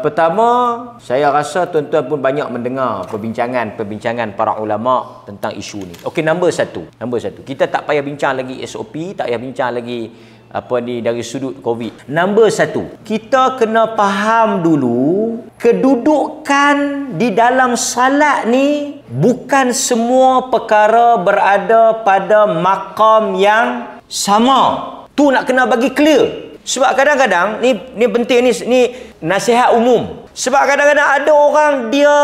Pertama, saya rasa tuan-tuan pun banyak mendengar perbincangan para ulama tentang isu ni. Okey, nombor satu. Kita tak payah bincang lagi SOP, tak payah bincang lagi dari sudut COVID. Nombor satu, kita kena faham dulu kedudukan di dalam salat ni bukan semua perkara berada pada maqam yang sama. Tu nak kena bagi clear. Sebab kadang-kadang ni penting, ni nasihat umum. Sebab kadang-kadang ada orang dia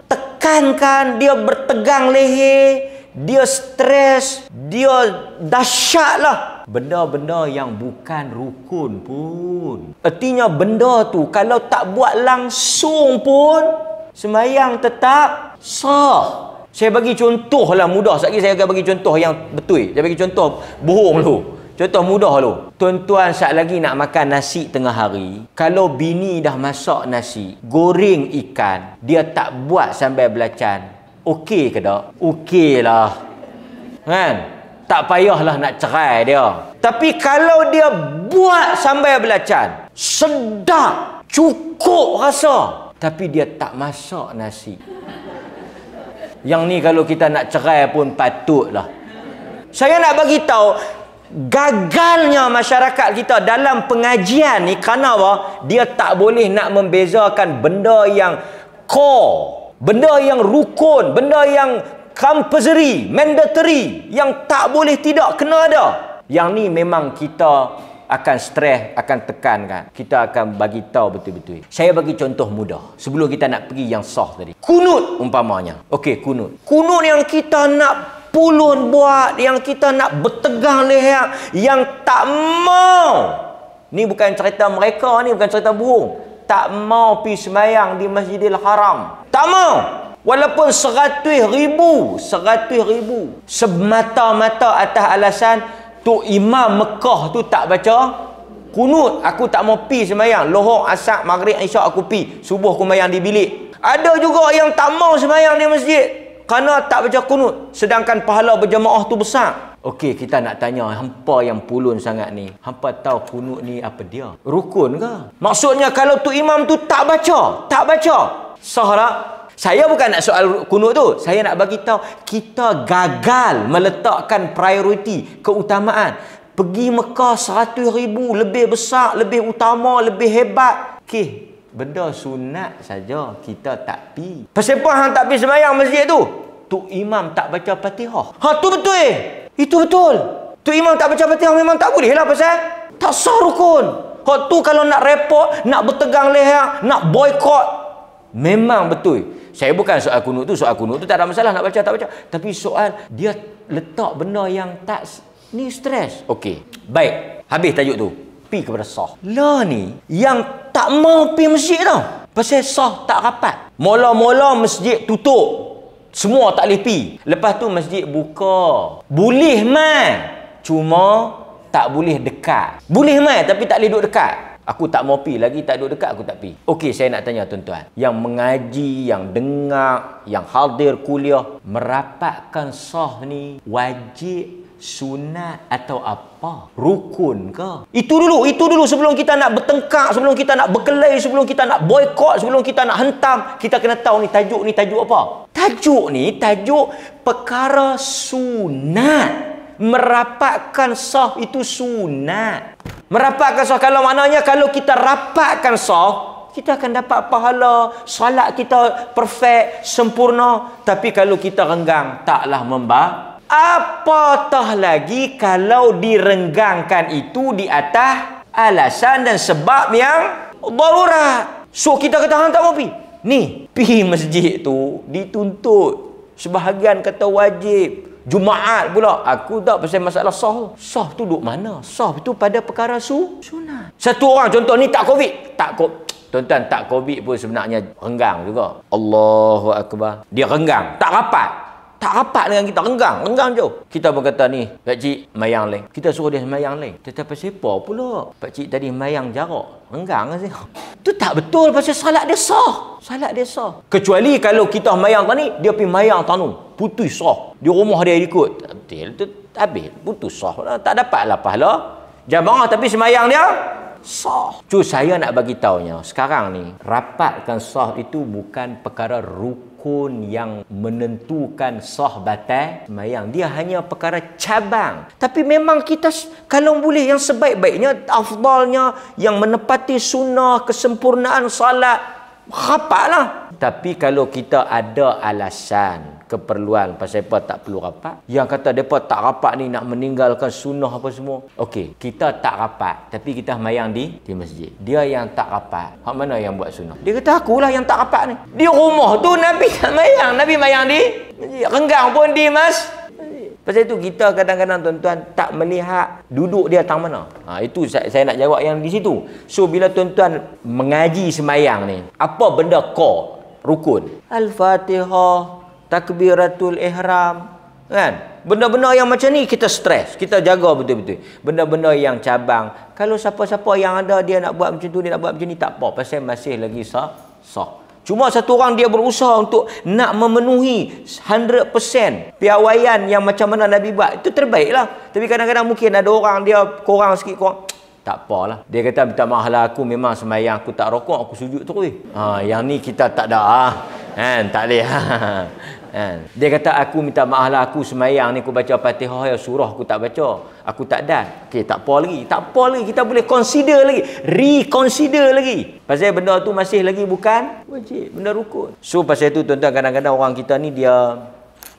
tekankan, dia bertegang leher, dia stres, dia dahsyatlah. Benda-benda yang bukan rukun pun. Artinya benda tu kalau tak buat langsung pun sembahyang tetap sah. Saya bagi contoh lah mudah. Sekejap saya akan bagi contoh yang betul. Saya bagi contoh bohong dulu. Contoh mudah lu. Tuan-tuan saat lagi nak makan nasi tengah hari, kalau bini dah masak nasi, goreng ikan, dia tak buat sambal belacan, okey ke tak? Okey lah. Kan? Tak payahlah nak cerai dia. Tapi kalau dia buat sambal belacan, sedap, cukup rasa, tapi dia tak masak nasi. Yang ni kalau kita nak cerai pun patutlah. Saya nak bagi tahu gagalnya masyarakat kita dalam pengajian ni kerana apa? Dia tak boleh nak membezakan benda yang core, benda yang rukun, benda yang compulsory, mandatory, yang tak boleh tidak kena ada. Yang ni memang kita akan stres, akan tekankan. Kita akan bagi tahu betul-betul. Saya bagi contoh mudah sebelum kita nak pergi yang sah tadi. Kunut umpamanya. Okey, kunut. Kunut yang kita nak pulun buat, yang kita nak bertegang leher, yang tak mau. Ni bukan cerita mereka, ni bukan cerita bohong. Tak mau pergi sembahyang di Masjidil Haram. Tak mau. Walaupun 100,000 semata-mata atas alasan tu Imam Mekah tu tak baca kunut, aku tak mau pergi sembahyang. Lohor, asar, maghrib, isyak aku pergi. Subuh aku sembahyang di bilik. Ada juga yang tak mau sembahyang di masjid kerana tak baca kunut, sedangkan pahala berjamaah tu besar. Okey, kita nak tanya hampa yang pulun sangat ni, hampa tahu kunut ni apa dia? Rukun ke? Maksudnya kalau tu imam tu tak baca, sah tak? Saya bukan nak soal kunut tu, saya nak bagi tahu kita gagal meletakkan prioriti, keutamaan. Pergi Mekah 100,000 lebih besar, lebih utama, lebih hebat. Okey, benda sunat saja kita tak pi. Pasal apa hang tak pi sembahyang masjid tu? Tu imam tak baca Fatihah. Tu betul. Itu betul. Tu imam tak baca Fatihah memang tak boleh lah, pasal tak sah rukun. Tu kalau nak repot, nak bertegang leher, nak boykot, memang betul. Saya bukan soal kunut tu tak ada masalah nak baca tak baca. Tapi soal dia letak benda yang tak ni stres. Okey. Baik, habis tajuk tu. Pi kepada sah. Lah ni yang tak mau pi masjid tau. Pasal sah tak rapat. Mula-mula masjid tutup. Semua tak boleh pi. Lepas tu masjid buka. Boleh mai. Cuma tak boleh dekat. Boleh mai tapi tak boleh duduk dekat. Aku tak mau pi lagi, tak duduk dekat aku tak pi. Okey, saya nak tanya tuan-tuan. Yang mengaji, yang dengar, yang hadir kuliah, merapatkan sah ni wajib, sunat atau apa? Rukun ke? Itu dulu sebelum kita nak bertengkar, sebelum kita nak berkelahi, sebelum kita nak boykot, sebelum kita nak hentam, kita kena tahu ni tajuk apa? Tajuk ni tajuk perkara sunat. Merapatkan sah itu sunat. Merapatkan sah kalau maknanya kalau kita rapatkan sah, kita akan dapat pahala, solat kita perfect, sempurna. Tapi kalau kita renggang, taklah apatah lagi kalau direnggangkan itu di atas alasan dan sebab yang darurat. So kita kata hang tak mau pi. Ni, pi masjid tu dituntut. Sebahagian kata wajib. Jumaat pula. Aku tak pasal masalah sah. Sah tu duduk mana? Sah tu pada perkara sunat. Satu orang contoh ni tak COVID. Tuan-tuan, tak COVID pun sebenarnya renggang juga. Allahu Akbar. Dia renggang. Tak rapat dengan kita. Renggang jauh. Kita pun kata ni, pakcik mayang lain. Kita suruh dia mayang lain. Tetapi siapa pula? Pakcik tadi mayang jarak. Renggang kan saya. Itu tak betul pasal salat dia sah. Kecuali kalau kita mayang tani, dia pergi mayang tanu. Putus sah. Di rumah dia ikut. Betul tu habis. Putus sah. Tak dapatlah pahala jamaah tapi semayang dia sah. Saya nak bagi taunya, sekarang ni rapatkan sah itu bukan perkara rukun yang menentukan sah batal sembahyang. Dia hanya perkara cabang. Tapi memang kita kalau boleh yang sebaik-baiknya, afdalnya, yang menepati sunnah, kesempurnaan salat, rapatlah. Tapi kalau kita ada alasan, keperluan pasal apa tak perlu rapat, yang kata depa tak rapat ni nak meninggalkan sunnah apa semua, okey, kita tak rapat tapi kita mayang di masjid. Dia yang tak rapat, hak mana yang buat sunnah? Dia kata akulah yang tak rapat ni. Di rumah tu Nabi tak mayang, Nabi mayang di masjid. Renggang pun di pasal itu kita kadang-kadang tuan-tuan tak melihat duduk dia tang mana. Itu saya nak jawab yang di situ. So bila tuan-tuan mengaji sembahyang ni, apa benda core rukun? Al-Fatihah, takbiratul ihram, kan? Benda-benda yang macam ni kita stres, kita jaga betul-betul. Benda-benda yang cabang, kalau siapa-siapa yang ada dia nak buat macam tu, dia nak buat macam ni, tak apa, pasal masih lagi sah. Cuma satu orang dia berusaha untuk nak memenuhi 100% piawaian yang macam mana Nabi buat, itu terbaiklah. Tapi kadang-kadang mungkin ada orang dia kurang sikit, tak apalah. Dia kata minta maaf lah, aku memang sembahyang aku tak rokok, aku sujud terus. Yang ni kita tak ada kan, tak boleh. Dia kata aku minta maaf lah, aku sembahyang ni aku baca Fatihah ya, surah aku tak baca, aku tak dan. Okey, tak apa lagi, kita boleh consider lagi, reconsider lagi. Pasal benda tu masih lagi bukan wajib, benda rukun. So pasal tu tuan-tuan, kadang-kadang orang kita ni dia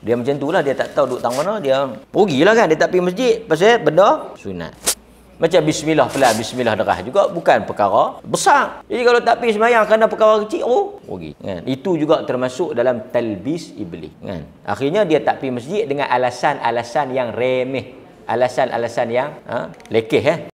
macam tu lah, dia tak tahu duduk tang mana, dia rugilah kan, dia tak pergi masjid pasal benda sunat. Macam bismillah pelan, bismillah derah juga bukan perkara besar. Jadi kalau tak pergi sembahyang kerana perkara kecil, rugi. Kan? Itu juga termasuk dalam talbis iblis. Kan? Akhirnya dia tak pergi masjid dengan alasan-alasan yang remeh. Alasan-alasan yang lekeh.